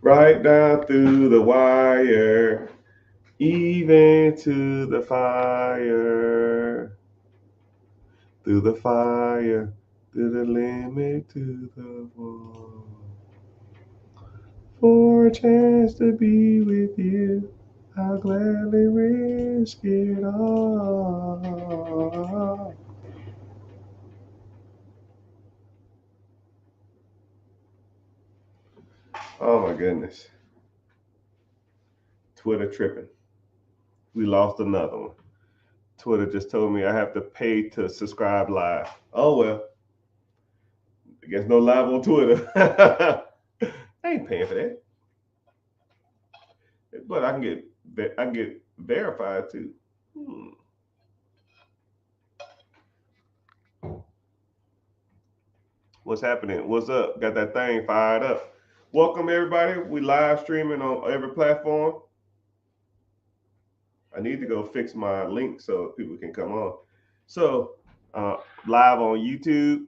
right down through the wire, even to the fire, through the fire, through the limit, to the wall. For a chance to be with you, I'll gladly risk it all. Oh my goodness. Twitter tripping. We lost another one. Twitter just told me I have to pay to subscribe live. Oh well, I guess no live on Twitter. I ain't paying for that, but I can get verified too. Hmm. What's happening? What's up? Got that thing fired up. Welcome everybody. We live streaming on every platform. I need to go fix my link so people can come on. So uh, live on YouTube,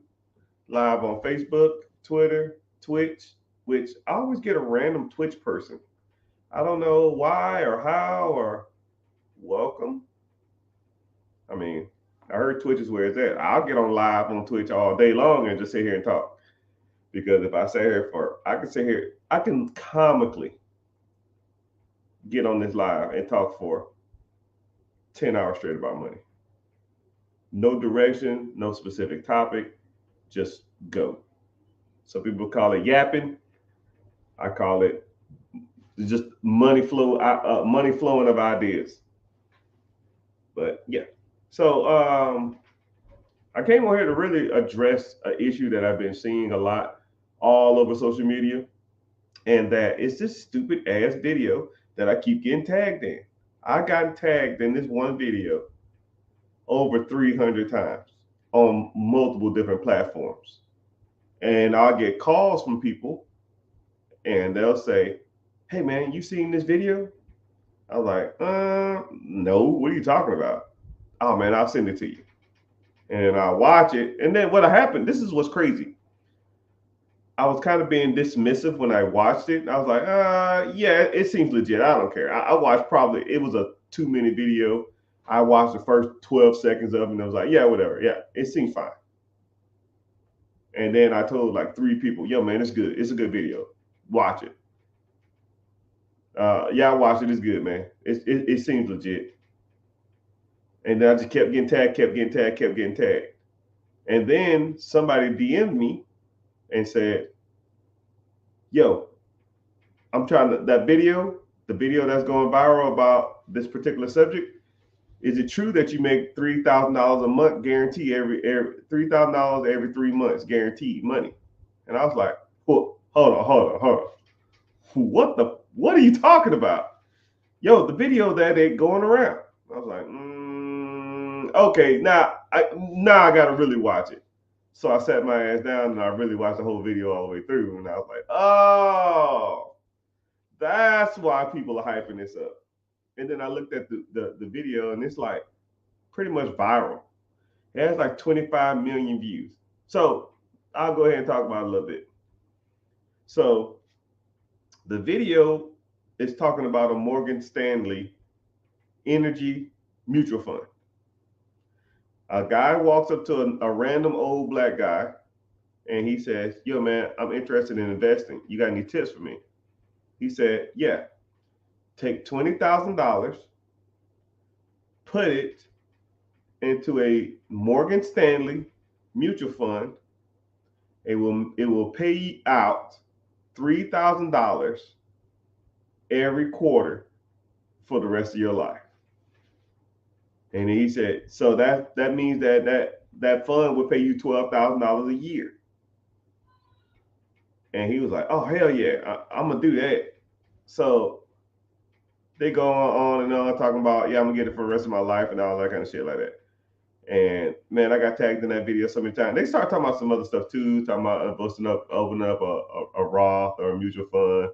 live on Facebook, Twitter, Twitch, which I always get a random Twitch person. I don't know why or how or welcome. I mean, I heard Twitch is where it's at. I'll get on live on Twitch all day long and just sit here and talk. Because if I sit here I can sit here, I can comically get on this live and talk for 10 hours straight about money. No direction, no specific topic, just go. Some people call it yapping. I call it just money flowing of ideas. But yeah, so I came on here to really address an issue that I've been seeing a lot all over social media, and that it's this stupid ass video that I keep getting tagged in. I got tagged in this one video over 300 times on multiple different platforms. And I'll get calls from people and they'll say, "Hey man, you seen this video?" I was like, no, what are you talking about? Oh man, I'll send it to you. And I watch it. And then what happened, this is what's crazy. I was kind of being dismissive when I watched it. I was like, yeah, it seems legit. I don't care. I watched probably, it was a 2 minute video. I watched the first 12 seconds of it and I was like, yeah, whatever. Yeah, it seems fine. And then I told like 3 people, yo, man, it's good. It's a good video. Watch it. Yeah, I watched it. It's good, man. It seems legit. And then I just kept getting tagged, kept getting tagged, kept getting tagged. And then somebody DM'd me and said, yo, I'm trying to, that video, the video that's going viral about this particular subject, is it true that you make $3,000 a month guarantee every $3,000 every 3 months guaranteed money? And I was like, hold on. What are you talking about? Yo, the video that ain't going around. I was like, okay, now I gotta really watch it. So I sat my ass down and I really watched the whole video all the way through, and I was like, oh, that's why people are hyping this up. And then I looked at the video and it's like pretty much viral. It has like 25 million views. So I'll go ahead and talk about it a little bit. So the video is talking about a Morgan Stanley energy mutual fund. A guy walks up to a random old black guy and he says, yo, man, I'm interested in investing. You got any tips for me? He said, yeah, take $20,000, put it into a Morgan Stanley mutual fund. It will pay out $3,000 every quarter for the rest of your life. And he said, so that means that fund would pay you $12,000 a year. And he was like, oh hell yeah, I'm gonna do that. So they go on and on talking about, yeah, I'm gonna get it for the rest of my life and all that kind of shit like that. And man, I got tagged in that video so many times. They start talking about some other stuff too, talking about opening up a Roth or a mutual fund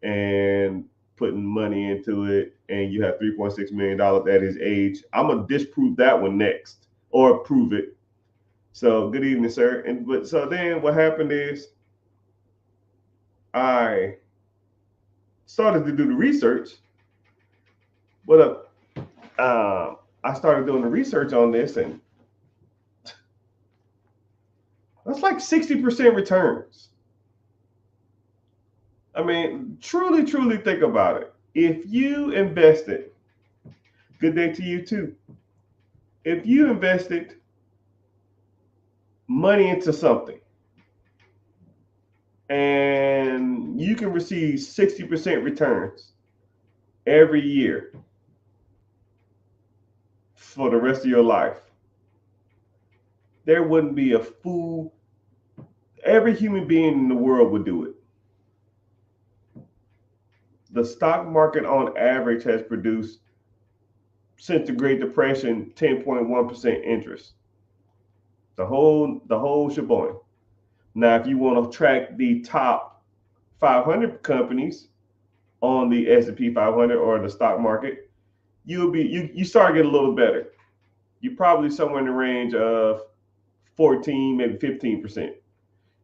and putting money into it, and you have $3.6 million at his age. I'm gonna disprove that one next, or prove it. So good evening, sir. And but so then what happened is I started to do the research, but I started doing the research on this, and that's like 60% returns. I mean, truly, truly think about it. If you invested, good day to you too. If you invested money into something and you can receive 60% returns every year for the rest of your life, there wouldn't be a fool. Every human being in the world would do it. The stock market on average has produced, since the Great Depression, 10.1% interest. The whole shebang. Now, if you want to track the top 500 companies on the S&P 500 or the stock market, you start getting a little better. You're probably somewhere in the range of 14, maybe 15%.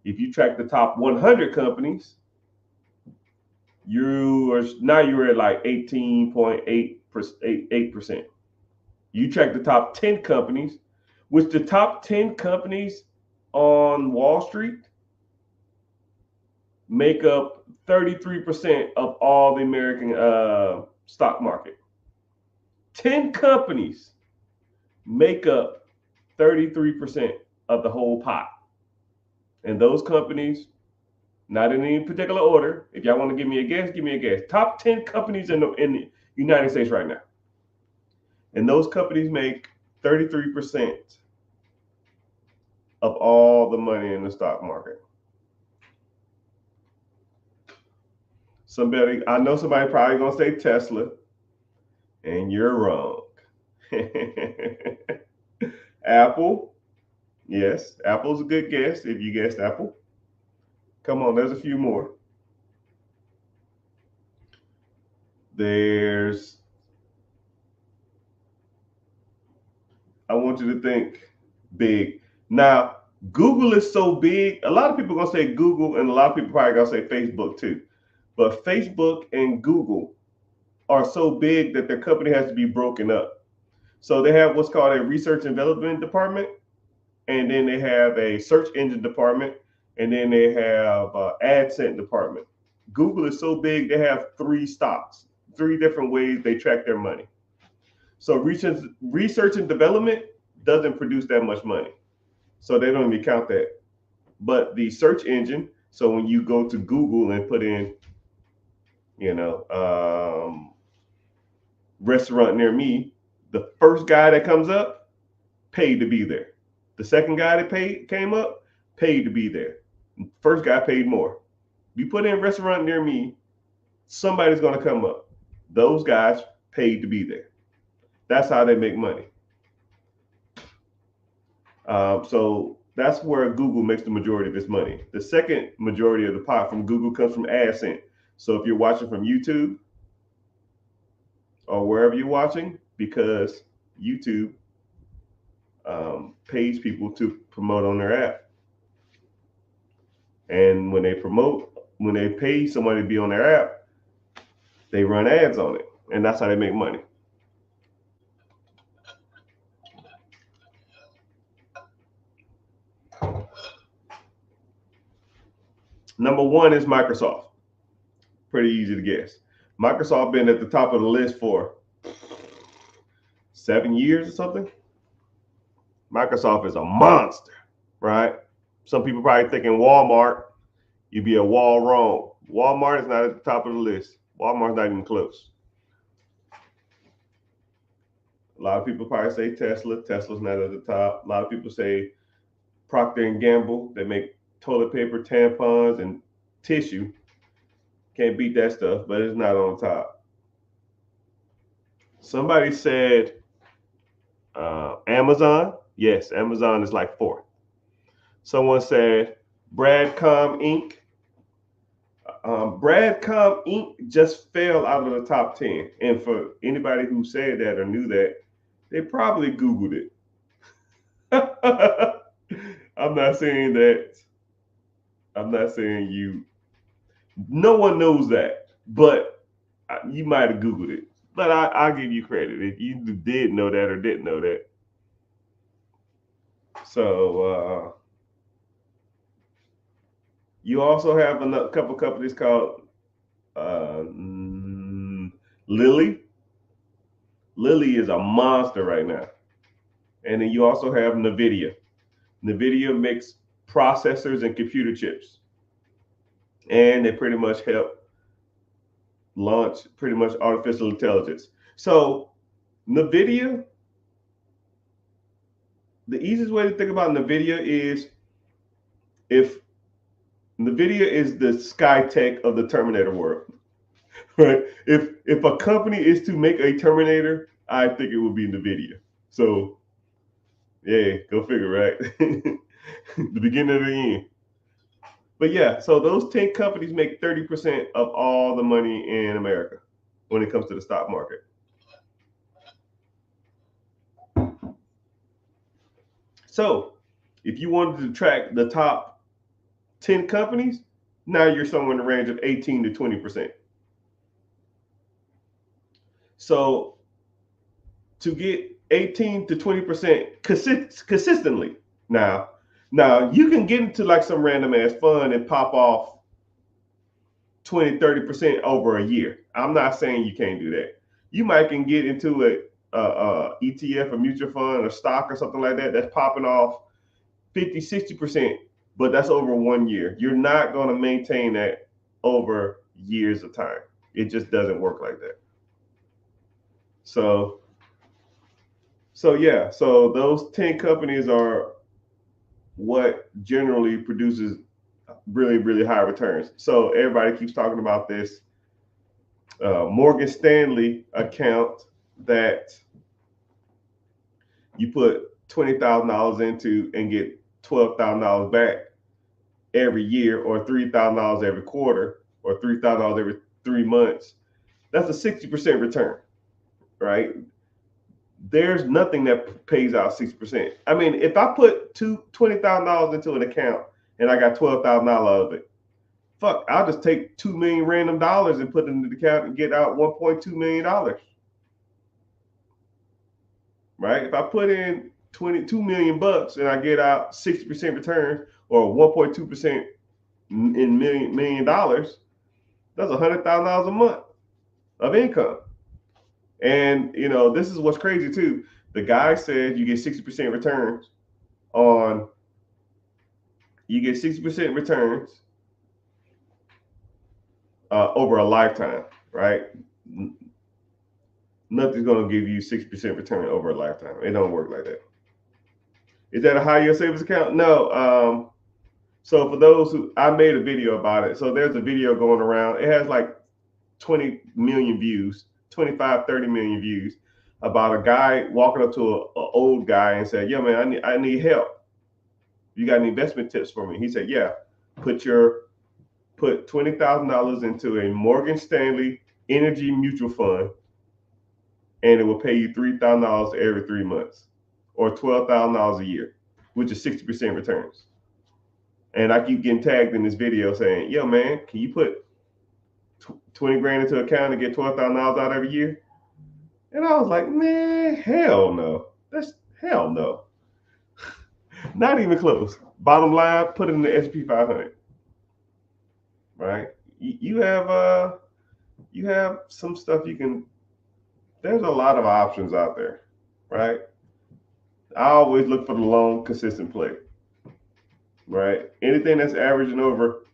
If you track the top 100 companies, you're at like 18.8%. You track the top 10 companies, which the top 10 companies on Wall Street make up 33% of all the American stock market. 10 companies make up 33% of the whole pot. And those companies, not in any particular order, if y'all want to give me a guess, give me a guess. Top 10 companies in the United States right now. And those companies make 33% of all the money in the stock market. I know somebody probably gonna say Tesla, and you're wrong. Apple, yes, Apple's a good guess if you guessed Apple. Come on, there's a few more. I want you to think big. Now, Google is so big. A lot of people are gonna say Google, and a lot of people probably gonna say Facebook too. But Facebook and Google are so big that their company has to be broken up. So they have what's called a research and development department, and then they have a search engine department, and then they have AdSense department. Google is so big, they have 3 stocks, 3 different ways they track their money. So research and development doesn't produce that much money. So they don't even count that. But the search engine, so when you go to Google and put in, restaurant near me, the first guy that comes up paid to be there. The second guy that came up paid to be there. First guy paid more. You put in restaurant near me, somebody's going to come up. Those guys paid to be there. That's how they make money. So that's where Google makes the majority of its money. The second majority of the pot from Google comes from AdSense. So if you're watching from YouTube or wherever you're watching, because YouTube pays people to promote on their app. And when they pay somebody to be on their app, they run ads on it. And that's how they make money. Number 1 is Microsoft. Pretty easy to guess. Microsoft been at the top of the list for 7 years or something. Microsoft is a monster, right? Some people probably thinking Walmart, you'd be a wall wrong. Walmart is not at the top of the list. Walmart's not even close. A lot of people probably say Tesla. Tesla's not at the top. A lot of people say Procter & Gamble. They make toilet paper, tampons, and tissue. Can't beat that stuff, but it's not on top. Somebody said Amazon. Yes, Amazon is like 4th. Someone said Broadcom Inc. Broadcom Inc. just fell out of the top 10. And for anybody who said that or knew that, they probably Googled it. I'm not saying that. I'm not saying you. No one knows that. But You might have Googled it, but I'll give you credit if you did know that or didn't know that. So you also have a couple companies called Lilly. Lilly is a monster right now. And then you also have NVIDIA. NVIDIA makes processors and computer chips. And they pretty much help launch pretty much artificial intelligence. So NVIDIA, the easiest way to think about NVIDIA is if NVIDIA is the SkyTech of the Terminator world. Right? If a company is to make a Terminator, I think it would be NVIDIA. So yeah, go figure, right? The beginning of the end. But yeah, so those 10 companies make 30% of all the money in America when it comes to the stock market. So if you wanted to track the top 10 companies, now you're somewhere in the range of 18 to 20%. So to get 18 to 20% consistently, now you can get into like some random ass fund and pop off 20, 30% over a year. I'm not saying you can't do that. You might can get into a ETF, a mutual fund, or stock or something like that that's popping off 50, 60%, but that's over 1 year. You're not going to maintain that over years of time. It just doesn't work like that. So yeah, so those 10 companies are what generally produces really, really high returns. So everybody keeps talking about this Morgan Stanley account that you put $20,000 into and get $12,000 back every year, or $3,000 every quarter, or $3,000 every 3 months. That's a 60% return, right? There's nothing that pays out 60%. I mean, if I put $20,000 into an account and I got $12,000 out of it, fuck, I'll just take $2 million random dollars and put it into the account and get out $1.2 million. Right? If I put in 22 million bucks and I get out 60% return, or 1.2% in million dollars, that's $100,000 a month of income. And you know, this is what's crazy too. The guy said you get 60% returns on you get 60% returns over a lifetime, right? Nothing's gonna give you 60% return over a lifetime. It don't work like that. Is that a high yield savings account? No. So for those who, I made a video about it. So there's a video going around. It has like 20 million views, 25, 30 million views, about a guy walking up to an old guy and said, "Yeah, man, I need help. You got any investment tips for me?" He said, "Yeah, put $20,000 into a Morgan Stanley energy mutual fund, and it will pay you $3,000 every 3 months, or $12,000 a year, which is 60% returns." And I keep getting tagged in this video saying, "Yo, man, can you put 20 grand into account and get $12,000 out every year?" And I was like, "Man, hell no. That's hell no." Not even close. Bottom line, put it in the S&P 500. Right? You have some stuff you can. There's a lot of options out there, right? I always look for the long, consistent play. Right? Anything that's averaging over.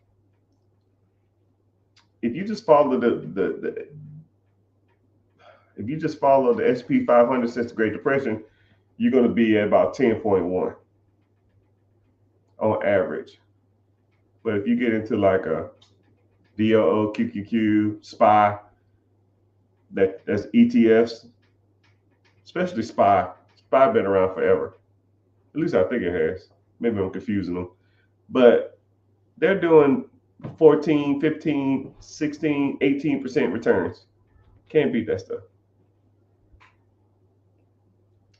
If you just follow if you just follow the S&P 500 since the Great Depression, you're going to be at about 10.1 on average. But if you get into like a DOO, QQQ, SPY, that's ETFs, especially SPY. SPY been around forever. At least I think it has. Maybe I'm confusing them. But they're doing 14, 15, 16, 18% returns. Can't beat that stuff.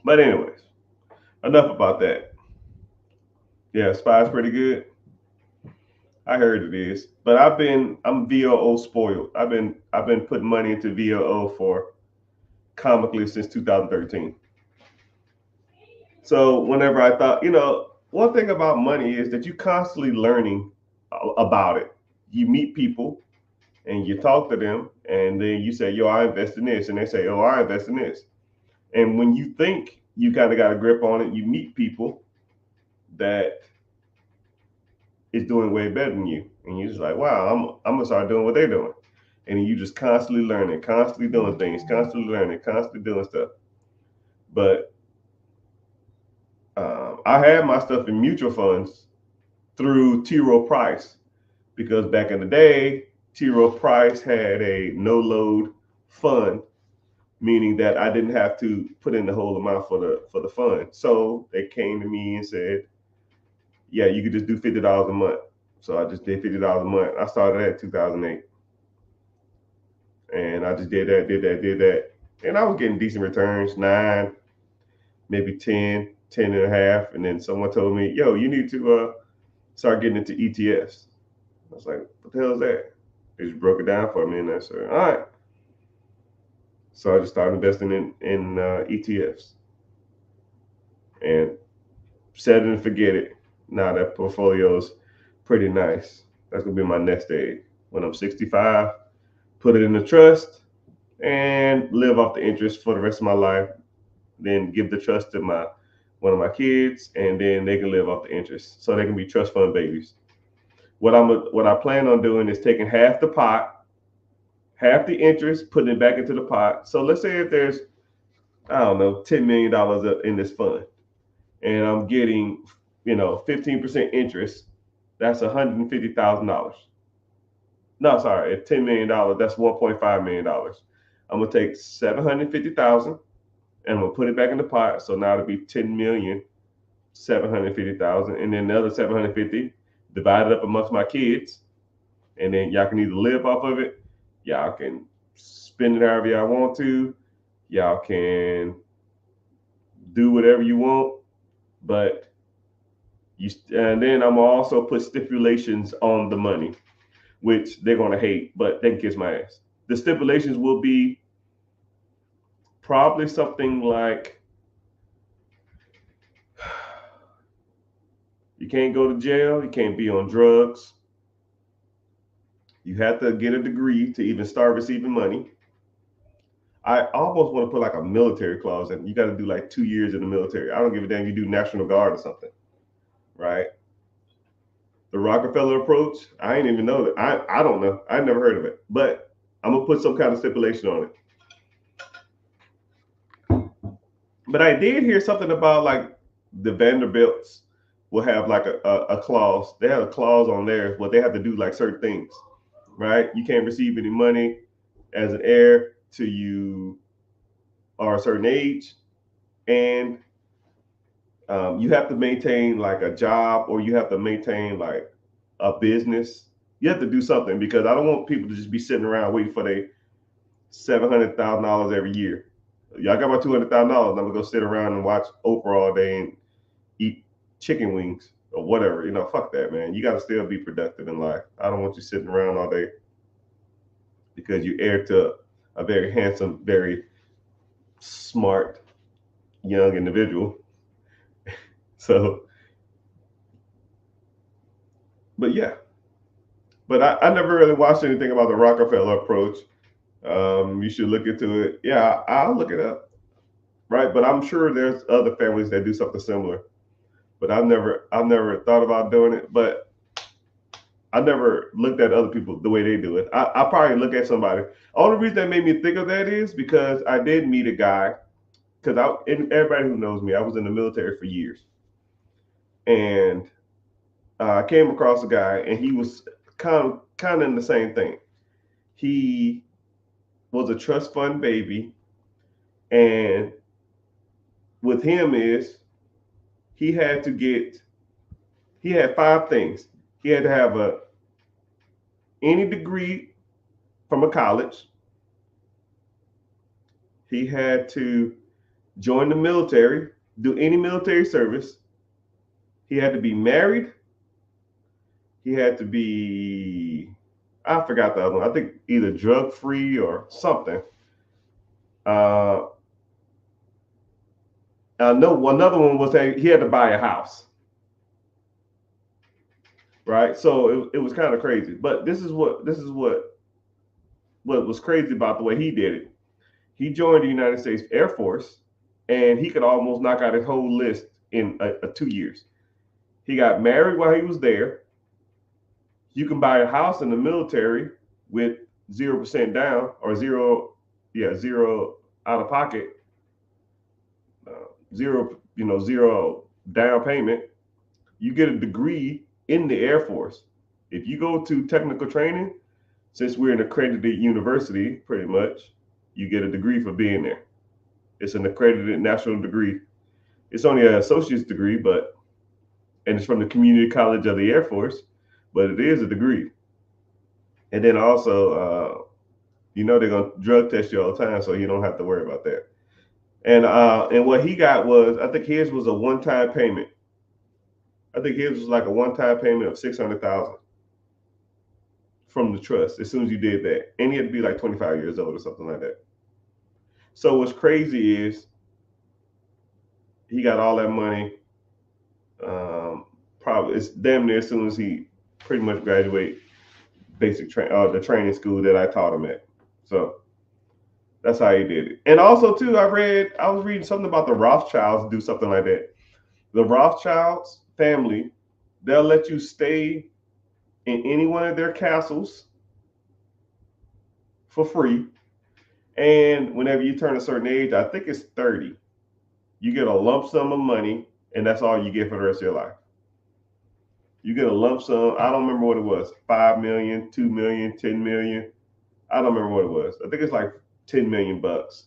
But anyways, enough about that. Yeah, SPY is pretty good. I heard it is, but I'm VOO spoiled. I've been putting money into VOO for comically since 2013. So whenever I thought, one thing about money is that you constantly learning about it. You meet people and you talk to them, and then you say, "Yo, I invest in this," and they say, "Oh, I invest in this." And when you think you kind of got a grip on it, you meet people that is doing way better than you, and you're just like, "Wow, I'm gonna start doing what they're doing." And you just constantly learning, constantly doing things, constantly learning, constantly doing stuff. But I had my stuff in mutual funds through T. Rowe Price because back in the day, T. Rowe Price had a no load fund, meaning that I didn't have to put in the whole amount for the fund. So they came to me and said, "Yeah, you could just do $50 a month." So I just did $50 a month. I started that in 2008, and I just did that, and I was getting decent returns, 9, maybe 10, 10 and a half, and then someone told me, "Yo, you need to start getting into ETFs." I was like, "What the hell is that?" They just broke it down for me, and I said, "All right." So I just started investing in ETFs and set it and forget it. Now that portfolio's pretty nice. That's gonna be my next stage. When I'm 65, put it in the trust and live off the interest for the rest of my life. Then give the trust to my one of my kids, and then they can live off the interest. So they can be trust fund babies. What I plan on doing is taking half the pot, half the interest, putting it back into the pot. So let's say if there's, I don't know, $10 million in this fund, and I'm getting 15% interest. That's $150,000. No, sorry, at $10 million, that's $1.5 million. I'm gonna take 750,000 and I'm gonna put it back in the pot. So now it'll be 10,750,000, and then the other 750 divided up amongst my kids, and then y'all can either live off of it, y'all can spend it however y'all want to, y'all can do whatever you want, but and then I'm gonna also put stipulations on the money, which they're gonna hate, but they can kiss my ass. The stipulations will be probably something like you can't go to jail, you can't be on drugs, you have to get a degree to even start receiving money. I almost want to put like a military clause in. You got to do like 2 years in the military. I don't give a damn if you do National Guard or something, right? The Rockefeller approach, I ain't even know that. I don't know. I never heard of it, but I'm gonna put some kind of stipulation on it. But I did hear something about like the Vanderbilts will have like a clause. They have a clause on there where they have to do like certain things, right? You can't receive any money as an heir till you are a certain age, and you have to maintain like a job, or you have to maintain like a business. You have to do something because I don't want people to just be sitting around waiting for their $700,000 every year. Y'all got my $200,000. I'm gonna go sit around and watch Oprah all day and eat chicken wings or whatever. Fuck that, man. You got to still be productive in life. I don't want you sitting around all day because you heir to a very handsome, very smart young individual. So, but yeah, but I never really watched anything about the Rockefeller approach. You should look into it. Yeah, I'll look it up. Right, but I'm sure there's other families that do something similar. But I've never thought about doing it. But I never looked at other people the way they do it. I probably look at somebody. Only reason that made me think of that is because I did meet a guy. Because and everybody who knows me, I was in the military for years, and I came across a guy, and he was kind of in the same thing. He was a trust fund baby, and with him is he had to get he had 5 things. He had to have any degree from a college. He had to join the military, do any military service. He had to be married. he had to be, I forgot the other one. I think either drug free or something. Uh, I know another one was that he had to buy a house, right? So it was kind of crazy. But this is what was crazy about the way he did it. He joined the United States Air Force, and he could almost knock out his whole list in 2 years. He got married while he was there. You can buy a house in the military with 0% down or zero out of pocket, zero down payment. You get a degree in the Air Force. If you go to technical training, since we're an accredited university, pretty much, you get a degree for being there. It's an accredited national degree. It's only an associate's degree, and it's from the Community College of the Air Force, but it is a degree. And then also, they're gonna drug test you all the time, so you don't have to worry about that. And what he got was, I think his was a one-time payment. I think his was like a one-time payment of $600,000 from the trust as soon as you did that, and he had to be like 25 years old or something like that. So what's crazy is he got all that money. Probably it's damn near as soon as he pretty much graduate the training school that I taught him at. So that's how he did it. And also too, I was reading something about the Rothschilds do something like that. The Rothschilds family, they'll let you stay in any one of their castles for free. And whenever you turn a certain age, I think it's 30, you get a lump sum of money, and that's all you get for the rest of your life. You get a lump sum. I don't remember what it was. 5 million, 2 million, 10 million. I don't remember what it was. I think it's like 10 million bucks.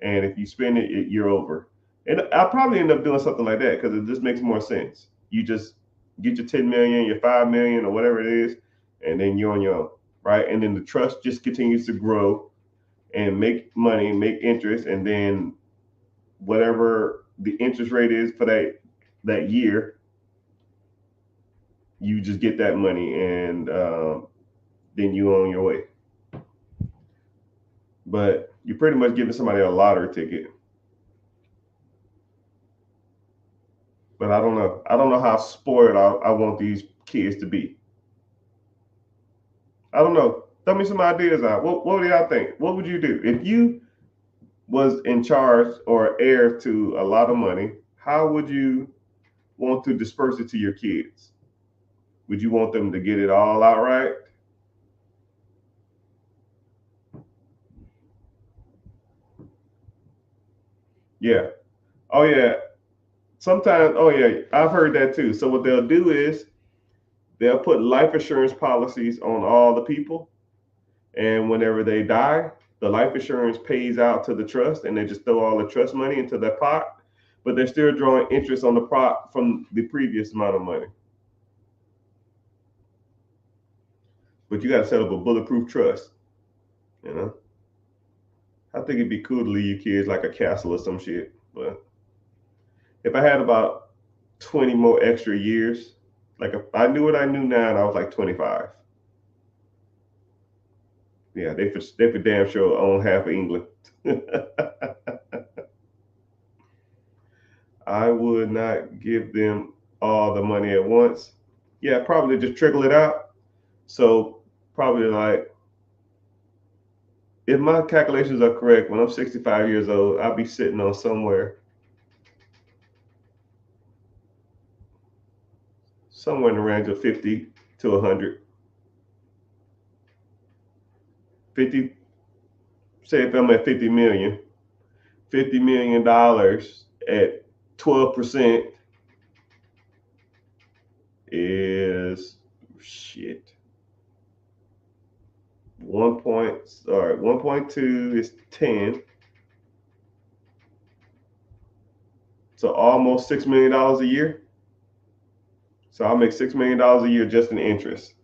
And if you spend it, you're over. And I'll probably end up doing something like that because it just makes more sense. You just get your 10 million, your 5 million, or whatever it is, and then you're on your own, right? And then the trust just continues to grow and make money, make interest, and then whatever the interest rate is for that year, you just get that money, and then you on your way. But you're pretty much giving somebody a lottery ticket. But I don't know. I don't know how spoiled I want these kids to be. I don't know. Throw me some ideas out. What do y'all think? What would you do if you was in charge or heir to a lot of money? How would you want to disperse it to your kids? Would you want them to get it all outright? Yeah. Oh yeah. Sometimes, oh yeah, I've heard that too. So what they'll do is they'll put life insurance policies on all the people, and whenever they die, the life insurance pays out to the trust, and they just throw all the trust money into that pot. But they're still drawing interest on the pot from the previous amount of money. But you got to set up a bulletproof trust. You know, I think it'd be cool to leave your kids like a castle or some shit. But if I had about 20 more extra years, like if I knew what I knew now and I was like 25, yeah, they for damn sure own half of England. I would not give them all the money at once. Yeah, probably just trickle it out. So probably like, if my calculations are correct, when I'm 65 years old, I'll be sitting on somewhere in the range of 50 to 100. 50, say if I'm at 50 million, $50 million at 12% is shit. 1.2 is 10. So almost $6 million a year. So I'll make $6 million a year just in interest.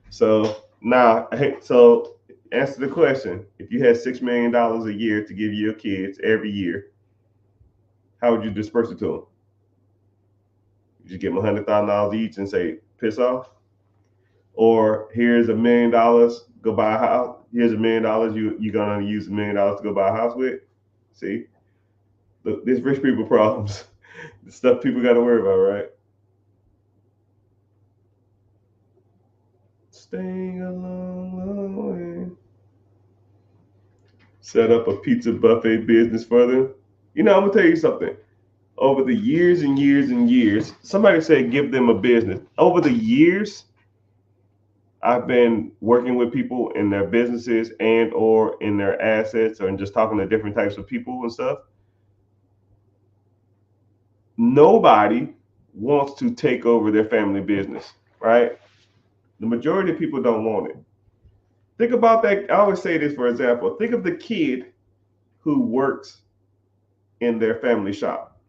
So now, so answer the question: if you had $6 million a year to give your kids every year, how would you disperse it to them? You just give them $100,000 each and say, "Piss off." Or here's $1 million, go buy a house. Here's $1 million, you're gonna use $1 million to go buy a house with. See, this rich people problems, the stuff people got to worry about, right? Staying a long, long way. Set up a pizza buffet business for them. I'm gonna tell you something. Over the years and years and years, somebody said give them a business. Over the years, I've been working with people in their businesses and or in their assets and just talking to different types of people and stuff. Nobody wants to take over their family business, right? The majority of people don't want it. Think about that. I always say this for example. Think of the kid who works in their family shop.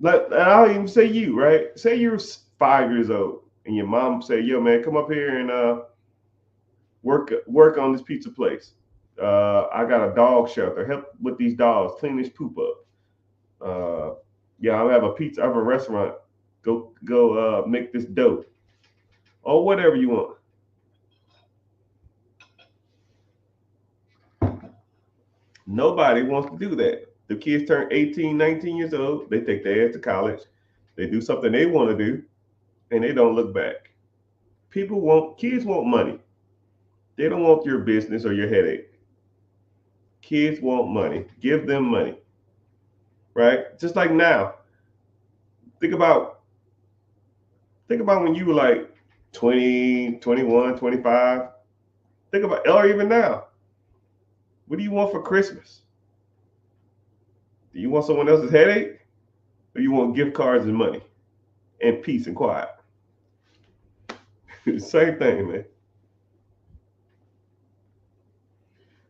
And I'll even say you, right? Say you're 5 years old and your mom say, "Yo, man, come up here and work on this pizza place. I got a dog shelter. Help with these dogs. Clean this poop up. Yeah, I have a pizza. I have a restaurant. Go make this dough or whatever you want." Nobody wants to do that. The kids turn 18, 19 years old. They take their ass to college. They do something they want to do, and they don't look back. Kids want money. They don't want your business or your headache. Kids want money. Give them money, right? Just like now. Think about think about when you were like 20, 21, 25. Think about, or even now. What do you want for Christmas? Do you want someone else's headache? Or you want gift cards and money and peace and quiet? Same thing, man.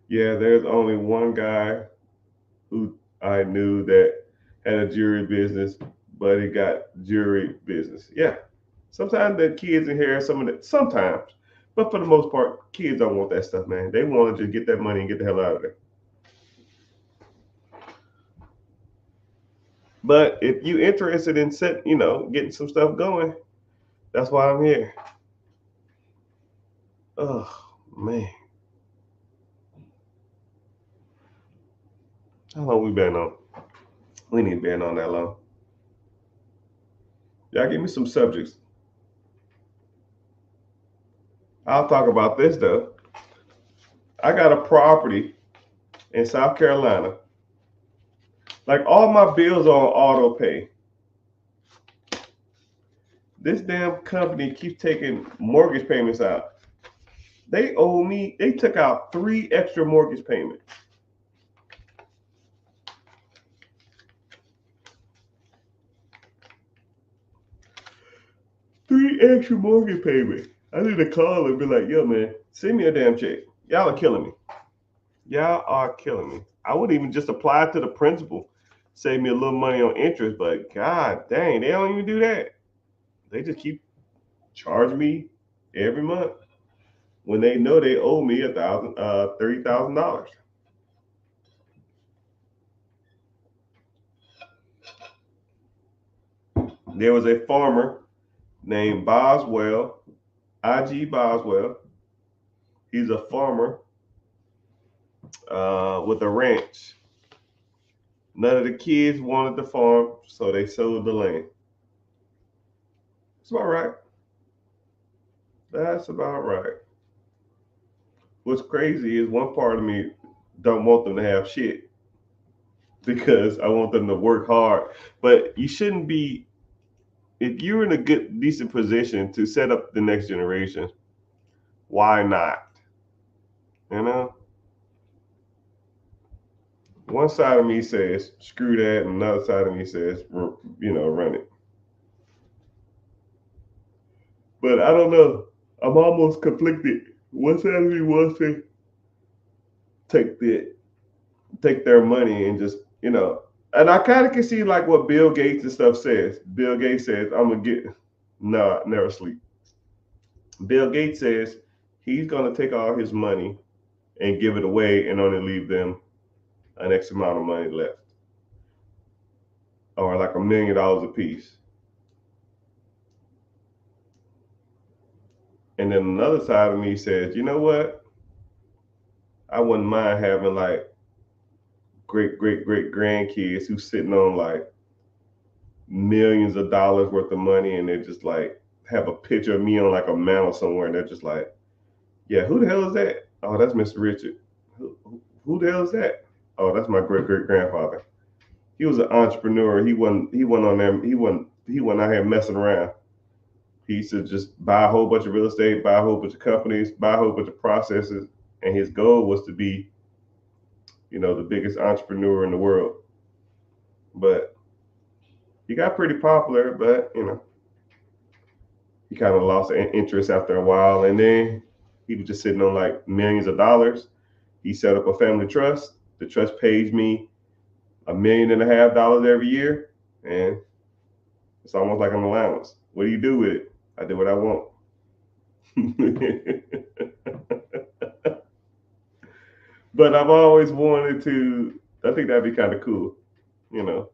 Yeah, there's only one guy who I knew that had a jewelry business, but he got jewelry business. Yeah. Sometimes the kids inherit some of it. Sometimes. But for the most part, kids don't want that stuff, man. They want to just get that money and get the hell out of there. But if you interested in getting some stuff going, that's why I'm here. Oh man. How long we been on? We ain't been on that long. Y'all give me some subjects. I'll talk about this though. I got a property in South Carolina. Like all my bills are on auto pay. This damn company keeps taking mortgage payments out. They owe me, they took out 3 extra mortgage payments. Three extra mortgage payments. I need to call and be like, yo, man, send me a damn check. Y'all are killing me. Y'all are killing me. I would even just apply to the principal, save me a little money on interest, but god dang, they don't even do that. They just keep charging me every month when they know they owe me $30,000. There was a farmer named Boswell, I.G. Boswell. He's a farmer with a ranch. None of the kids wanted the farm, so they sold the land. That's about right. That's about right. What's crazy is one part of me don't want them to have shit because I want them to work hard. But you shouldn't be, if you're in a good, decent position to set up the next generation, why not? You know? One side of me says, screw that, and another side of me says, run it. But I don't know. I'm almost conflicted. One side of me wants to take the take their money and just, and I kind of can see like what Bill Gates and stuff says. Bill Gates says, I'm gonna get, no, never sleep. Bill Gates says he's gonna take all his money and give it away and only leave them an X amount of money left, or like $1 million a piece. And then another side of me says, you know what? I wouldn't mind having like great grandkids who's sitting on like millions of dollars worth of money, and they just like have a picture of me on like a mantle somewhere, and they're just like, yeah, who the hell is that? Oh, that's Mr. Richard. Who the hell is that? Oh, that's my great grandfather. He was an entrepreneur. He wasn't on there. He wasn't out here messing around. He used to just buy a whole bunch of real estate, buy a whole bunch of companies, buy a whole bunch of processes, and his goal was to be, the biggest entrepreneur in the world. But he got pretty popular, but he kind of lost interest after a while, and then he was just sitting on like millions of dollars. He set up a family trust. The trust pays me $1.5 million every year, and it's almost like an allowance. What do you do with it? I do what I want. But I've always wanted to. I think that'd be kind of cool, you know.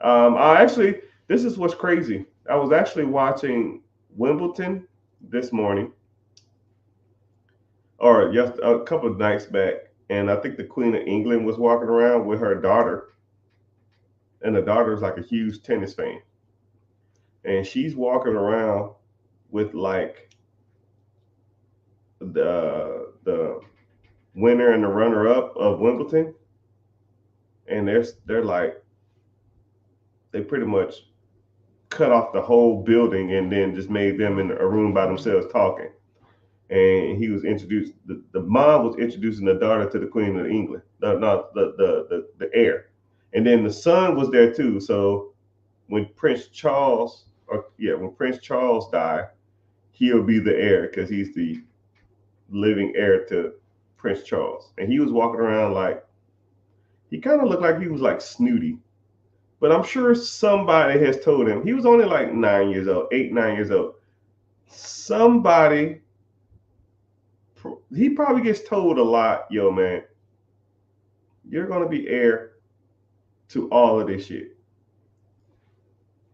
I actually, this is what's crazy. I was actually watching Wimbledon this morning, or just a couple of nights back, and I think the Queen of England was walking around with her daughter, and the daughter is like a huge tennis fan, and she's walking around with like the winner and the runner up of Wimbledon, and they're like they pretty much cut off the whole building and then just made them in a room by themselves talking. And he was introduced. The mom was introducing the daughter to the Queen of England, the heir, and then the son was there too. So when Prince Charles, when Prince Charles died, he'll be the heir because he's the living heir to Prince Charles. And he was walking around like he kind of looked like he was like snooty, but I'm sure somebody has told him he was only like 9 years old, 8, 9 years old. Somebody, he probably gets told a lot, yo, man, you're going to be heir to all of this shit.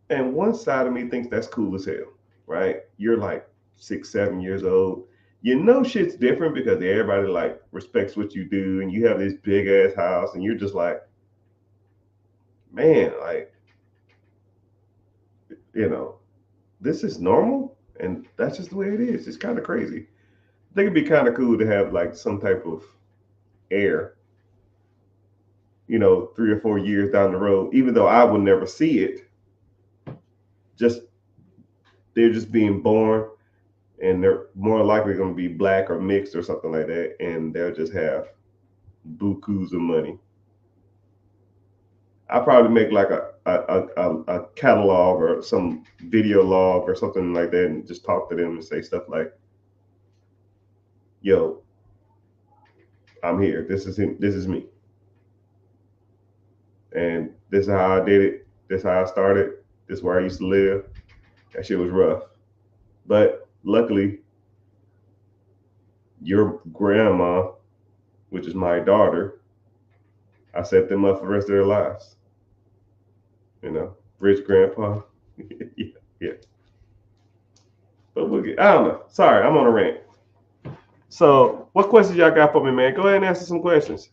And one side of me thinks that's cool as hell, right? You're like 6, 7 years old. You know shit's different because everybody like respects what you do, and you have this big ass house, and you're just like, man, like, you know, this is normal, and that's just the way it is. It's kind of crazy. I think it'd be kind of cool to have like some type of heir, 3 or 4 years down the road, even though I would never see it. Just they're just being born, and they're more likely going to be black or mixed or something like that, and they'll just have bukus of money. I probably make like a catalog or some video log or something like that, and just talk to them and say stuff like, "Yo, I'm here. This is him. This is me, and this is how I did it. This is how I started. This is where I used to live. That shit was rough, but luckily, your grandma, which is my daughter, I set them up for the rest of their lives. Rich grandpa. Yeah, yeah. But I don't know. Sorry, I'm on a rant. So, what questions y'all got for me, man? Go ahead and answer some questions.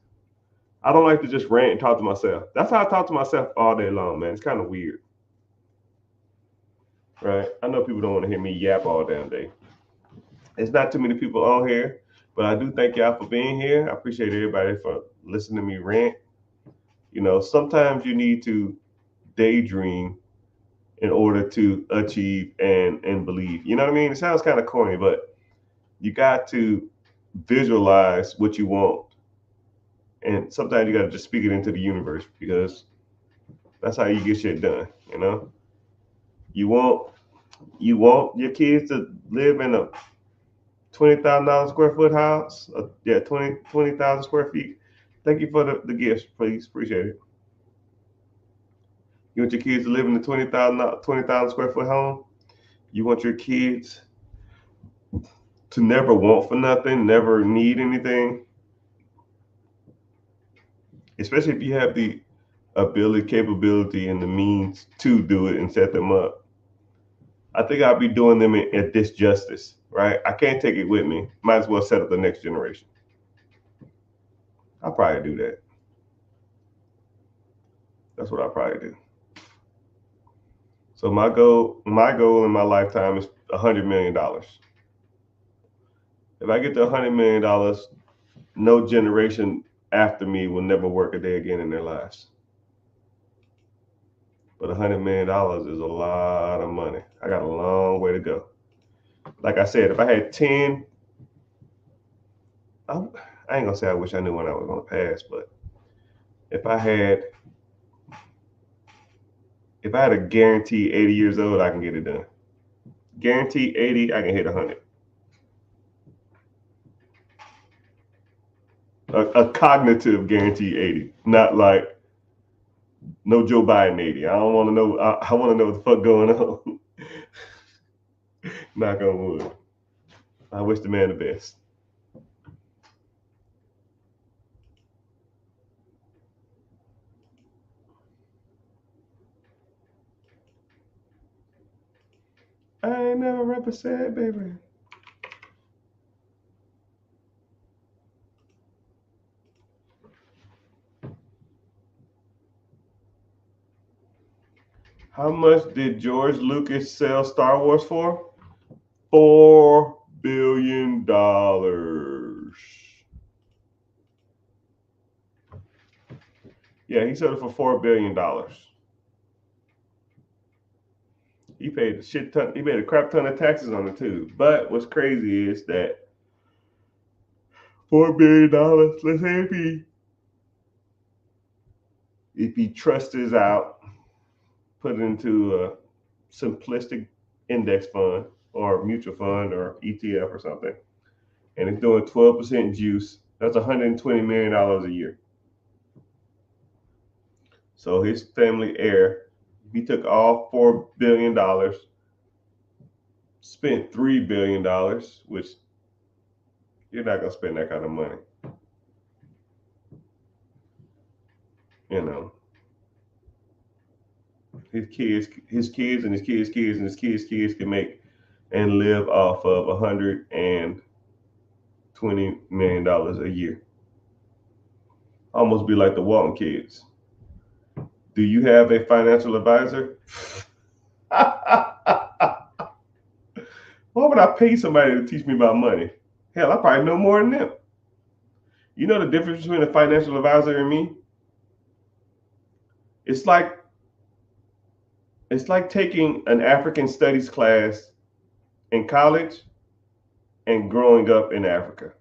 I don't like to just rant and talk to myself. That's how I talk to myself all day long, man. It's kind of weird. Right? I know people don't want to hear me yap all damn day. There's not too many people on here, but I do thank y'all for being here. I appreciate everybody for listening to me rant. Sometimes you need to daydream in order to achieve and believe. You know what I mean? It sounds kind of corny, but you got to visualize what you want. And sometimes you got to just speak it into the universe, because that's how you get shit done. You want your kids to live in a $20,000 square foot house. 20,000 square feet. Thank you for the gifts, please. Appreciate it. You want your kids to live in a 20,000 square foot home. You want your kids to never want for nothing, never need anything. Especially if you have the ability, capability, and the means to do it and set them up. I think I'll be doing them at disjustice, right? I can't take it with me. Might as well set up the next generation. I'll probably do that. That's what I'll probably do. So my goal in my lifetime is $100 million. If I get to $100 million, no generation after me will never work a day again in their lives. But $100 million is a lot of money. I got a long way to go. Like I said, if I had 10, I ain't gonna say I wish I knew when I was gonna pass, but if I had a guarantee 80 years old, I can get it done. Guarantee 80, I can hit 100. A cognitive guarantee 80, not like no Joe Biden 80. I don't want to know. I want to know what the fuck going on. Knock on wood. I wish the man the best. I ain't never rep a sad baby. How much did George Lucas sell Star Wars for? $4 billion. Yeah, he sold it for $4 billion. He paid a shit ton. He paid a crap ton of taxes on it too. But what's crazy is that $4 billion. Let's say if he trusts out, put it into a simplistic index fund or mutual fund or ETF or something, and it's doing 12% juice. That's $120 million a year. So his family heir, he took all $4 billion, spent $3 billion, which you're not gonna spend that kind of money. You know, his kids, and his kids, and his kids can make and live off of $120 million a year. Almost be like the Walton kids. Do you have a financial advisor? Why would I pay somebody to teach me about money? Hell, I probably know more than them. You know the difference between a financial advisor and me? It's like taking an African studies class in college and growing up in Africa.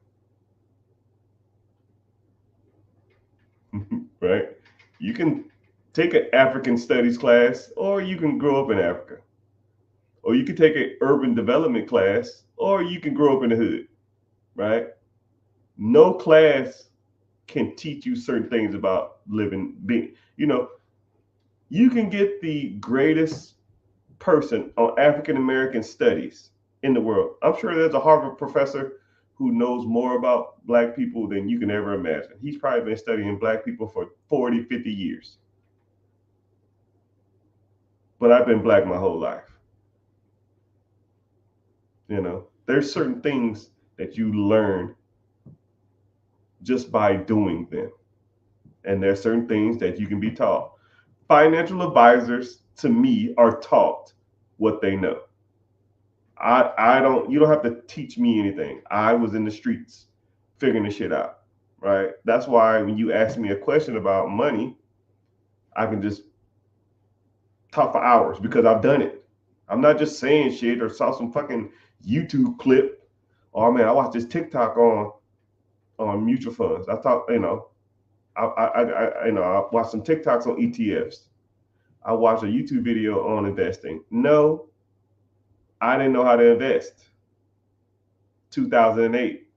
Right? You can take an African studies class, or you can grow up in Africa. Or you can take an urban development class, or you can grow up in the hood. Right? No class can teach you certain things about living, being, you can get the greatest person on African American studies in the world. I'm sure there's a Harvard professor who knows more about black people than you can ever imagine. He's probably been studying black people for 40, 50 years. But I've been black my whole life. There's certain things that you learn just by doing them. And there's certain things that you can be taught. Financial advisors, to me, are taught what they know. You don't have to teach me anything. I was in the streets figuring this shit out, right? That's why when you ask me a question about money, I can just talk for hours because I've done it. I'm not just saying shit or saw some fucking YouTube clip. Oh man, I watched this TikTok on mutual funds. I thought, I watched some TikToks on ETFs. I watched a YouTube video on investing. No, I didn't know how to invest. 2008,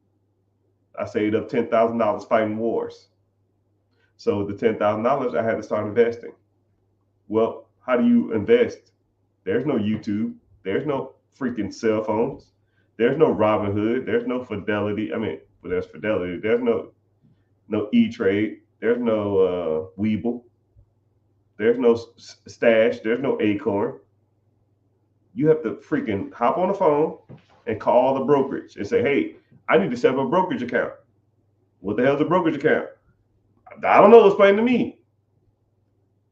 I saved up $10,000 fighting wars. So with the $10,000, I had to start investing. Well, how do you invest? There's no YouTube. There's no freaking cell phones. There's no Robinhood. There's no Fidelity. There's Fidelity. There's no E-Trade. There's no Webull. There's no Stash. There's no Acorn. You have to freaking hop on the phone and call the brokerage and say, hey, I need to set up a brokerage account. What the hell is a brokerage account? I don't know. Explain to me.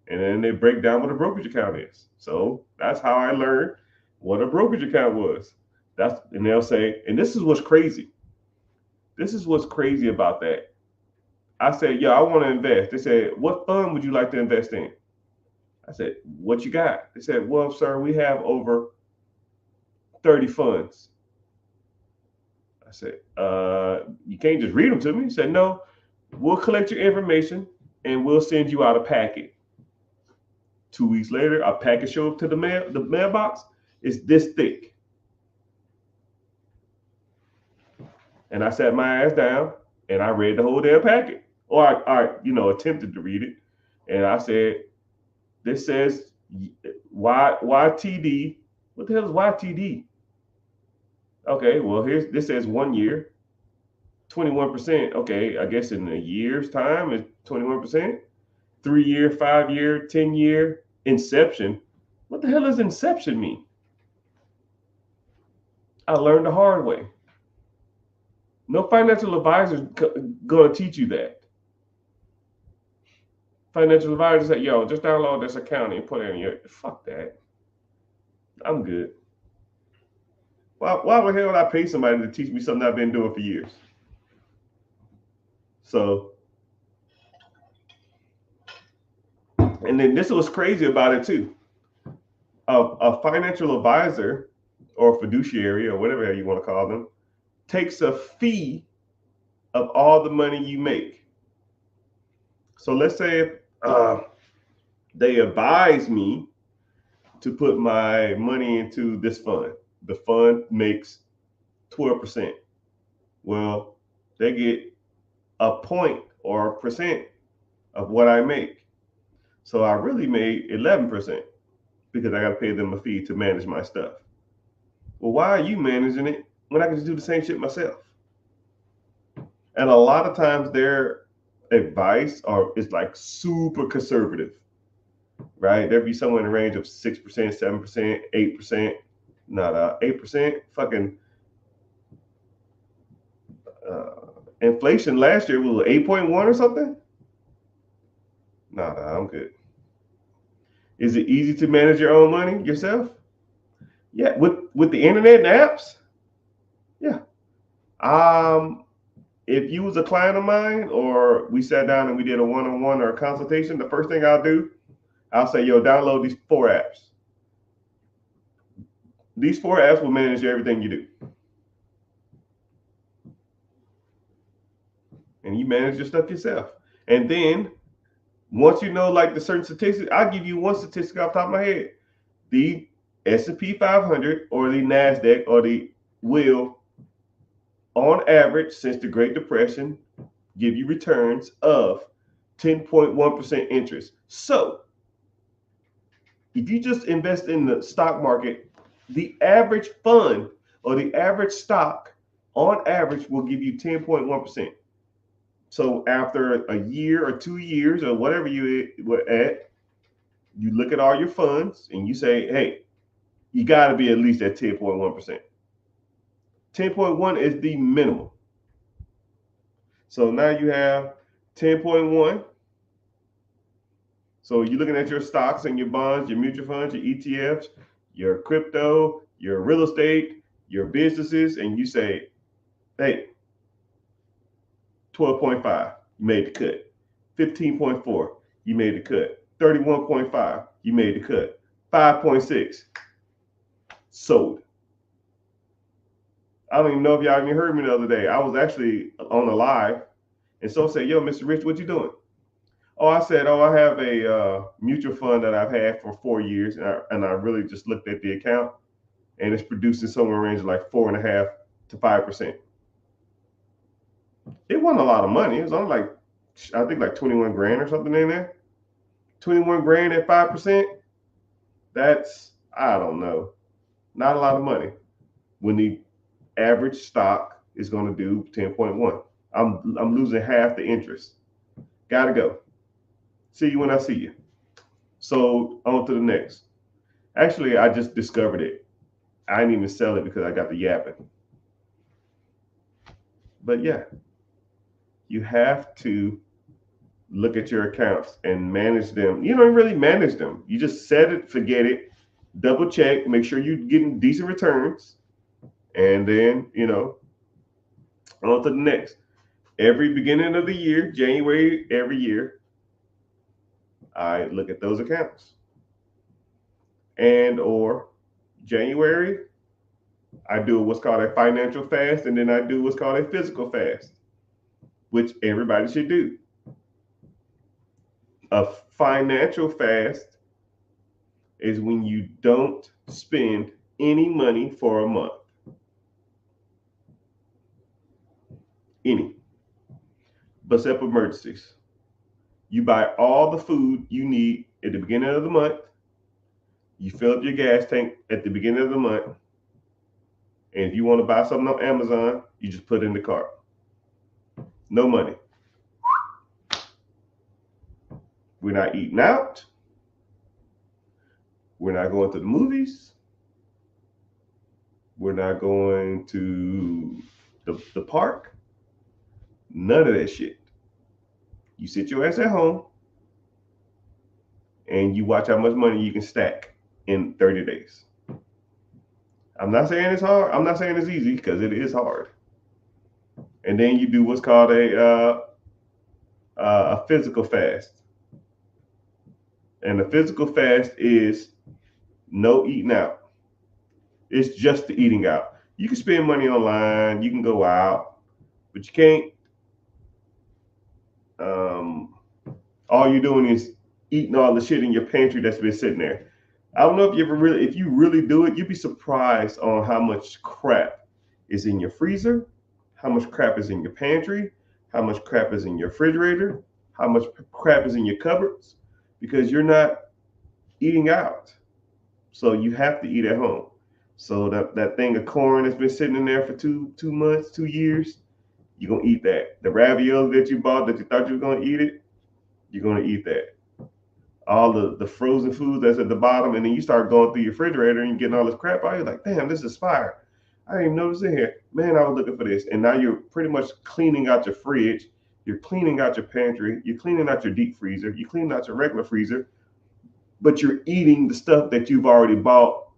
And then they break down what a brokerage account is. So that's how I learned what a brokerage account was. And they'll say, and this is what's crazy. This is what's crazy about that. I said, yeah, I want to invest. They said, what fund would you like to invest in? I said, what you got? They said, well, sir, we have over 30 funds. I said, you can't just read them to me. He said, no, we'll collect your information and we'll send you out a packet. 2 weeks later, a packet showed up to the mailbox. It's this thick. And I sat my ass down and I read the whole damn packet. Or I attempted to read it. And I said, this says YTD. What the hell is YTD? Okay, well, this says 1 year, 21%. Okay, I guess in a year's time is 21%. 3 year, 5 year, 10 year, inception. What the hell does inception mean? I learned the hard way. No financial advisor is going to teach you that. Financial advisor say, yo, just download this accounting and put it in your. Fuck that. I'm good. Why the hell would I pay somebody to teach me something I've been doing for years? So, and then this was crazy about it too. A financial advisor or fiduciary or whatever you want to call them takes a fee of all the money you make. So let's say they advise me to put my money into this fund. The fund makes 12%. Well, they get a point or a percent of what I make. So I really made 11% because I got to pay them a fee to manage my stuff. Well, why are you managing it when I can just do the same shit myself? And a lot of times their advice is like super conservative, right? There'd be somewhere in the range of 6%, 7%, 8%. Not 8%. Fucking inflation last year was 8.1 or something. I'm good. Is it easy to manage your own money yourself? Yeah, with the internet and apps. Yeah. If you was a client of mine or we sat down and we did a one-on-one or a consultation, the first thing I'll say, yo, download these 4 apps. These 4 apps will manage everything you do. And you manage your stuff yourself. And then once you know like the certain statistics, I'll give you one statistic off the top of my head. The S&P 500 or the NASDAQ or the will, on average, since the Great Depression, give you returns of 10.1% interest. So if you just invest in the stock market, the average fund or the average stock on average will give you 10.1%. So after a year or 2 years or whatever you were at, you look at all your funds and you say, hey, you got to be at least at 10.1%. 10.1 is the minimum. So now you have 10.1. So you're looking at your stocks and your bonds, your mutual funds, your ETFs, your crypto, your real estate, your businesses, and you say, hey, 12.5, you made the cut. 15.4, you made the cut. 31.5, you made the cut. 5.6, sold. I don't even know if y'all even heard me the other day. I was actually on a live, and so said, yo, Mr. Rich, what you doing? Oh, I said, I have a mutual fund that I've had for 4 years, and I really just looked at the account, and it's producing somewhere in the range of like 4.5 to 5%. It wasn't a lot of money. It was only like, I think like 21 grand or something in there. 21 grand at 5%. That's, I don't know, not a lot of money when the average stock is going to do 10.1. I'm losing half the interest. Gotta go. See you when I see you. So on to the next. Actually, I just discovered it. I didn't even sell it because I got the yapping. But yeah, you have to look at your accounts and manage them. You don't really manage them. You just set it, forget it, double check, make sure you're getting decent returns, and then on to the next. Every beginning of the year, January every year, I look at those accounts. And or January, I do what's called a financial fast, and then I do what's called a physical fast, which everybody should do. A financial fast is when you don't spend any money for a month. Any. Except emergencies. You buy all the food you need at the beginning of the month. You fill up your gas tank at the beginning of the month. And if you want to buy something on Amazon, you just put it in the cart. No money. We're not eating out. We're not going to the movies. We're not going to the park. None of that shit. You sit your ass at home and you watch how much money you can stack in 30 days. I'm not saying it's hard. I'm not saying it's easy, because it is hard. And then you do what's called a physical fast. And the physical fast is no eating out. It's just the eating out. You can spend money online, you can go out, but you can't. All you're doing is eating all the shit in your pantry that's been sitting there. I don't know if you really do it, you'd be surprised on how much crap is in your freezer, how much crap is in your pantry, how much crap is in your refrigerator, how much crap is in your cupboards, because you're not eating out. So you have to eat at home. So that thing of corn that's been sitting in there for 2 months, 2 years, you're gonna eat that. The ravioli that you bought that you thought you were gonna eat it, you're gonna eat that. All the frozen food that's at the bottom, and then you start going through your refrigerator and you're getting all this crap out. You're like, damn, this is fire. I didn't even notice in here. Man, I was looking for this. And now you're pretty much cleaning out your fridge. You're cleaning out your pantry. You're cleaning out your deep freezer. You're cleaning out your regular freezer. But you're eating the stuff that you've already bought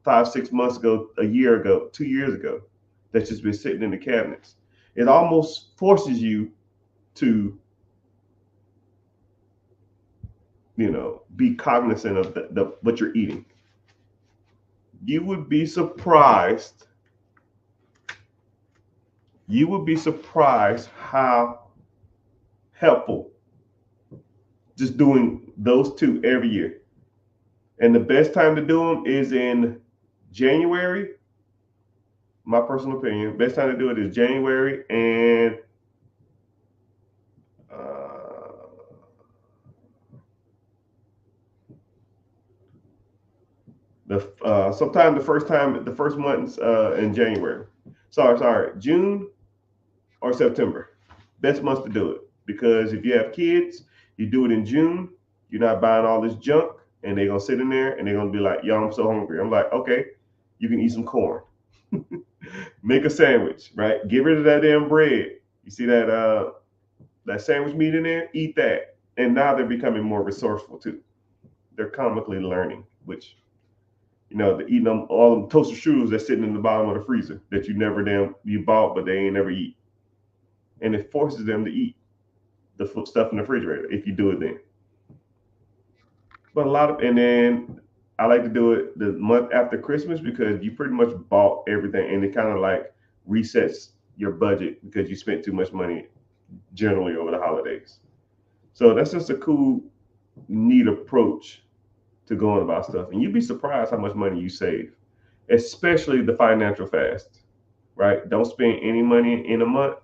5-6 months ago, a year ago, 2 years ago, that's just been sitting in the cabinets. It almost forces you to, be cognizant of what you're eating. You would be surprised. You would be surprised how helpful just doing those two every year. And the best time to do them is in January. My personal opinion, best time to do it is January and sometime the first months in January. Sorry, June or September. Best months to do it, because if you have kids, you do it in June. You're not buying all this junk, and they're gonna sit in there and they're gonna be like, "Yo, I'm so hungry." I'm like, "Okay, you can eat some corn." Make a sandwich, right? Get rid of that damn bread. You see that sandwich meat in there? Eat that. And now they're becoming more resourceful too. They're comically learning, which they're eating them all them toaster strudels that's sitting in the bottom of the freezer that you bought, but they ain't never eat. And it forces them to eat the stuff in the refrigerator if you do it then. But and then I like to do it the month after Christmas, because you pretty much bought everything, and it kind of like resets your budget because you spent too much money generally over the holidays. So that's just a cool, neat approach to going about stuff. And you'd be surprised how much money you save, especially the financial fast, right? Don't spend any money in a month.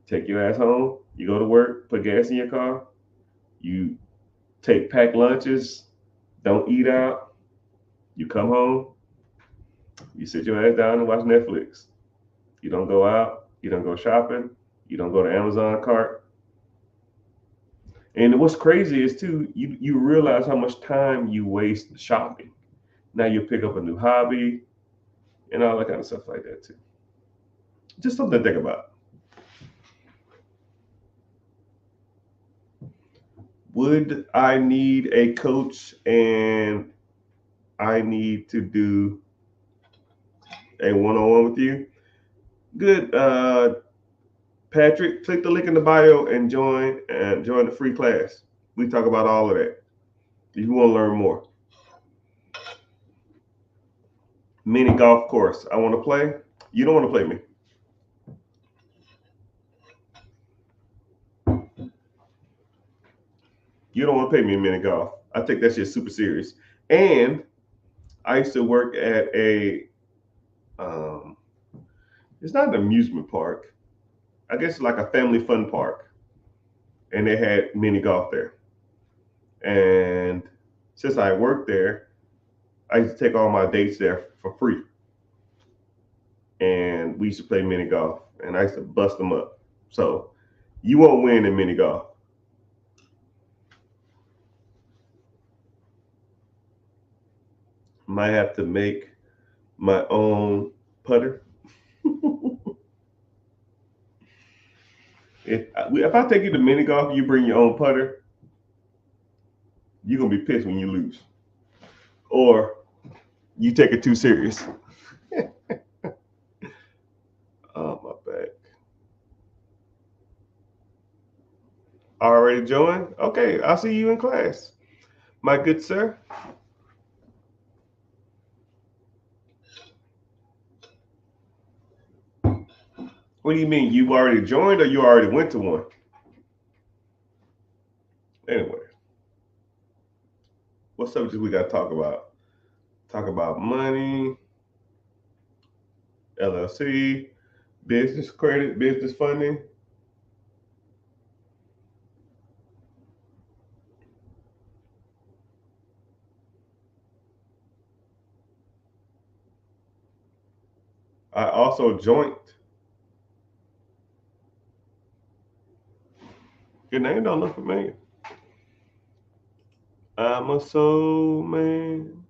Take your ass home. You go to work, put gas in your car. You take packed lunches. Don't eat out. You come home. You sit your ass down and watch Netflix. You don't go out. You don't go shopping. You don't go to Amazon cart. And what's crazy is too, you realize how much time you waste shopping. Now you pick up a new hobby and all that kind of stuff like that too. Just something to think about. Would I need a coach and I need to do a one-on-one with you? Good, Patrick. Click the link in the bio and join the free class. We talk about all of that. If you want to learn more, mini golf course. I want to play. You don't want to play me. You don't want to pay me in mini golf. I take that shit super serious. And I used to work at a um, it's not an amusement park. I guess like a family fun park, and they had mini golf there. And since I worked there, I used to take all my dates there for free, and we used to play mini golf, and I used to bust them up. So you won't win in mini golf. Might have to make my own putter. If I take you to mini golf, you bring your own putter, you're gonna be pissed when you lose, or you take it too serious. Oh my back. Already joined? Okay, I'll see you in class, my good sir. What do you mean? You already joined, or you already went to one? Anyway, what subjects we got to talk about? Talk about money, LLC, business credit, business funding. I also joined. Your name don't look familiar. I'm a soul man.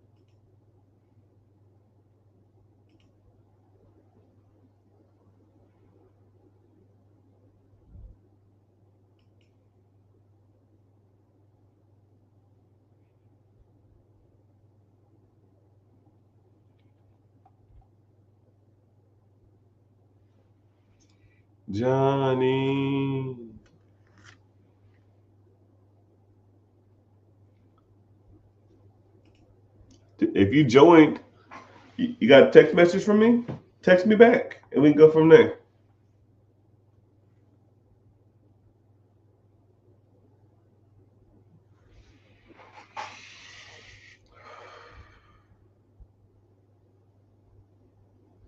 Johnny. If you joined, you got a text message from me? Text me back and we can go from there.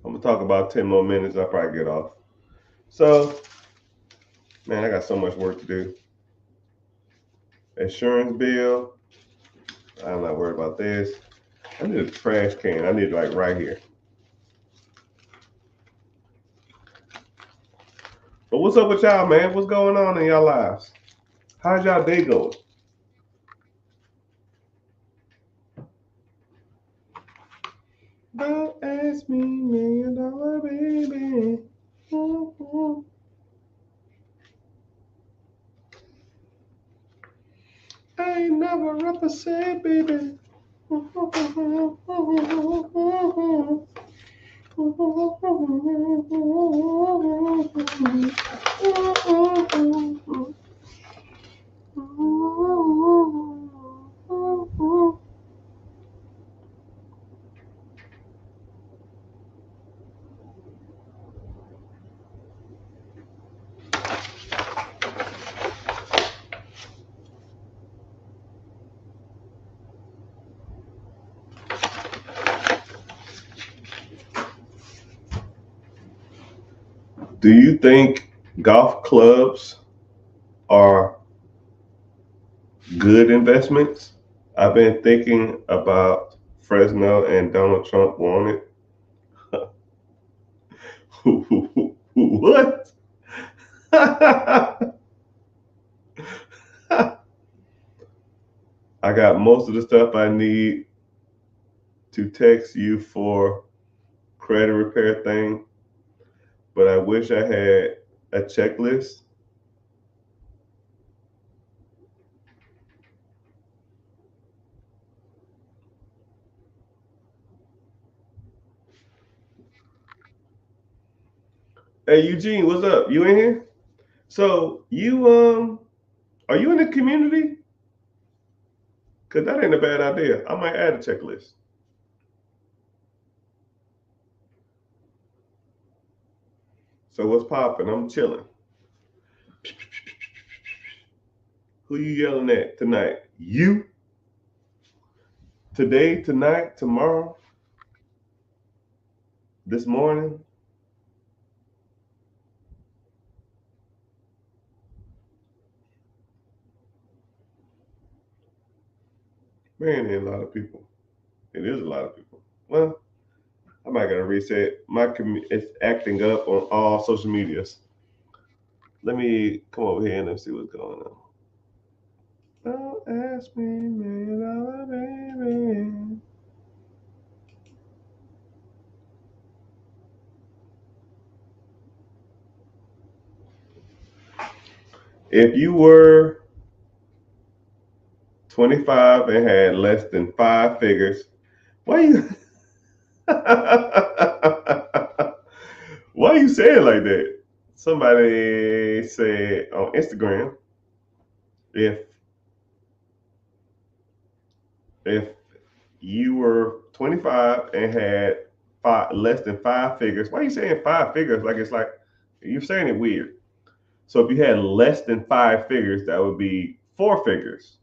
I'm gonna talk about 10 more minutes. I'll probably get off. So, man, I got so much work to do. Insurance bill. I'm not worried about this. I need a trash can. I need it like right here. But what's up with y'all, man? What's going on in y'all lives? How's y'all day going? Don't ask me, $1 million baby. Mm-hmm. I ain't never represent, baby. Do you think golf clubs are good investments? I've been thinking about Fresno and Donald Trump wanted. What? got most of the stuff I need to text you for credit repair thing, but I wish I had a checklist. Hey Eugene, what's up? You in here? So you are you in the community? Cause that ain't a bad idea. I might add a checklist. So what's popping? I'm chilling. Who you yelling at tonight? You? Today, tonight, tomorrow, this morning? Man, ain't a lot of people. It is a lot of people. Well, I might gotta reset. It's acting up on all social medias. Let me come over here and let's see what's going on. Don't ask me, $1 million, baby. If you were 25 and had less than five figures, why you why you say it like that? Somebody said on Instagram, if if you were 25 and had less than five figures, why are you saying five figures? Like it's like you're saying it weird. So if you had less than five figures, that would be four figures.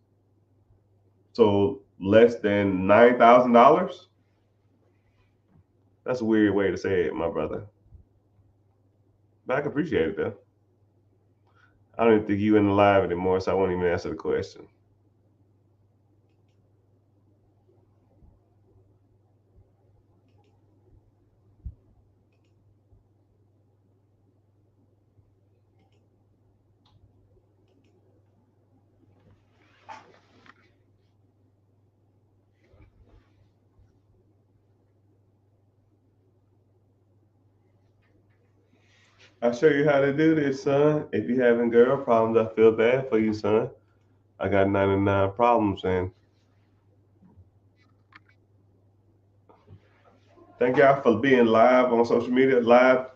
So less than $9,000. That's a weird way to say it, my brother. But I can appreciate it though. I don't even think you in the live anymore, so I won't even answer the question. I'll show you how to do this, son. If you're having girl problems, I feel bad for you, son. I got 99 problems, and thank y'all for being live on social media, live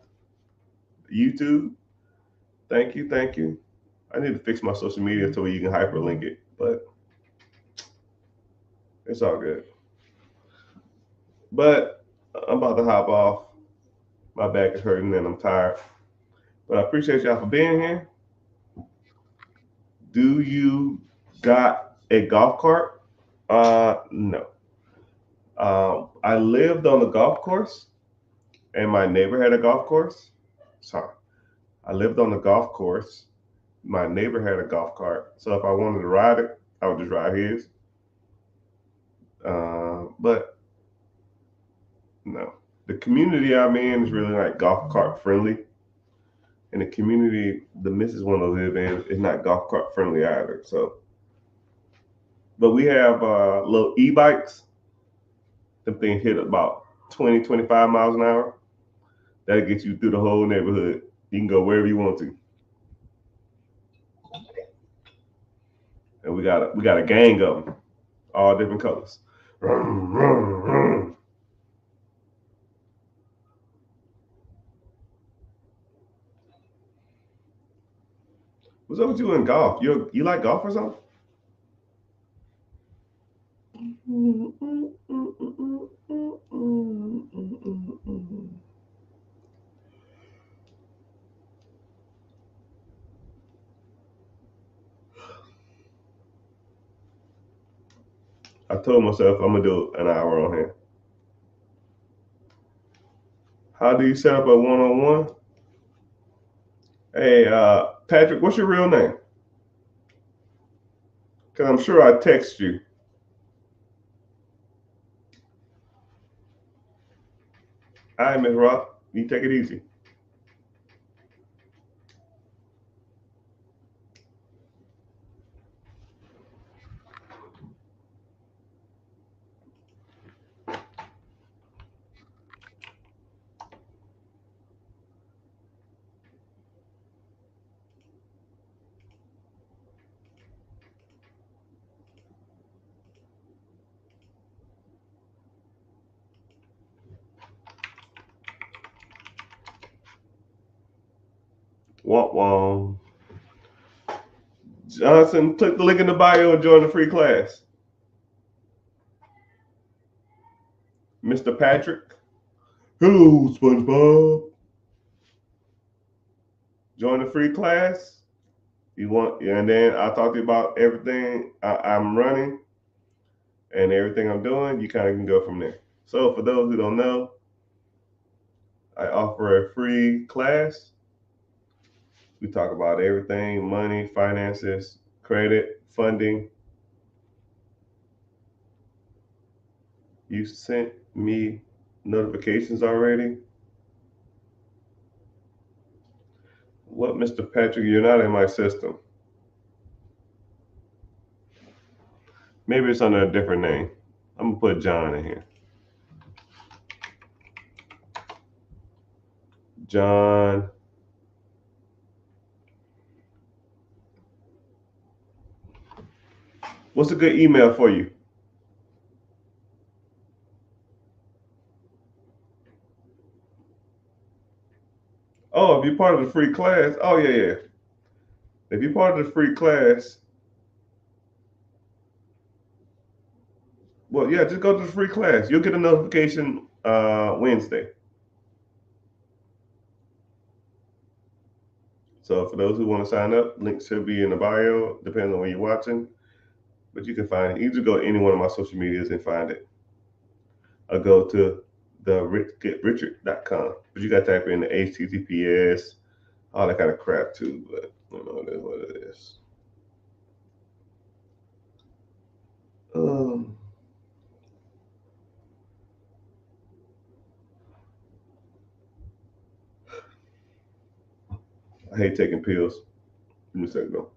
YouTube. Thank you, thank you. I need to fix my social media so you can hyperlink it, but it's all good. But I'm about to hop off. My back is hurting and I'm tired. But I appreciate y'all for being here. Do you got a golf cart? No. I lived on a golf course, and my neighbor had a golf course. Sorry, I lived on the golf course. My neighbor had a golf cart, so if I wanted to ride it, I would just ride his. But no, the community I'm in is really like golf cart friendly, and the community the missus want to live in is not golf cart friendly either. So, but we have little e-bikes. Them things hit about 20, 25 miles an hour. That gets you through the whole neighborhood. You can go wherever you want to. And we got a gang of them, all different colors. What's up with you in golf? You like golf or something? I told myself I'm gonna do an hour on here. How do you set up a one-on-one? Hey, Patrick, what's your real name? Because I'm sure I text you. All right, Miss Rock, you take it easy. Womp womp. Johnson, click the link in the bio and join the free class. Mr. Patrick. Hello, SpongeBob. Join the free class. You want, and then I'll talk to you about everything I'm running and everything I'm doing. You kind of can go from there. So for those who don't know, I offer a free class. We talk about everything: money, finances, credit, funding. You sent me notifications already? What, Mr. Patrick? You're not in my system. Maybe it's under a different name. I'm gonna put John in here. John. What's a good email for you? Oh, if you're part of the free class, oh yeah. If you're part of the free class, well, yeah, just go to the free class. You'll get a notification Wednesday. So for those who want to sign up, links should be in the bio, depending on where you're watching. But you can find it. You just go to any one of my social medias and find it. Or go to the getrichard.com. But you got to type in the HTTPS, all that kind of crap too. But I don't know what it is. I hate taking pills. Give me a second though.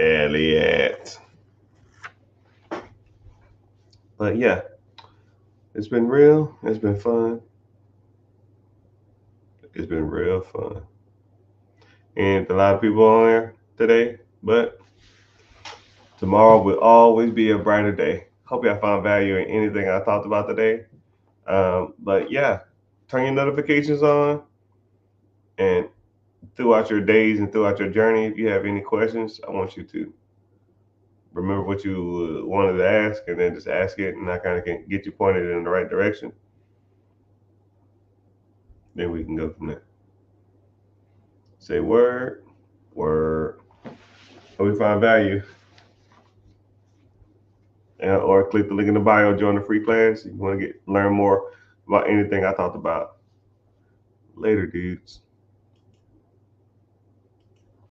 Elliot. But yeah, it's been real. It's been fun. It's been real fun. And a lot of people on there today, but tomorrow will always be a brighter day. Hope y'all found value in anything I talked about today. But yeah, turn your notifications on, and throughout your days and throughout your journey, if you have any questions, I want you to remember what you wanted to ask, and then just ask it, and I kind of can get you pointed in the right direction. Then we can go from there. Say word, word. Hope we find value. Or click the link in the bio, join the free class if you want to learn more about anything I talked about. Later, dudes.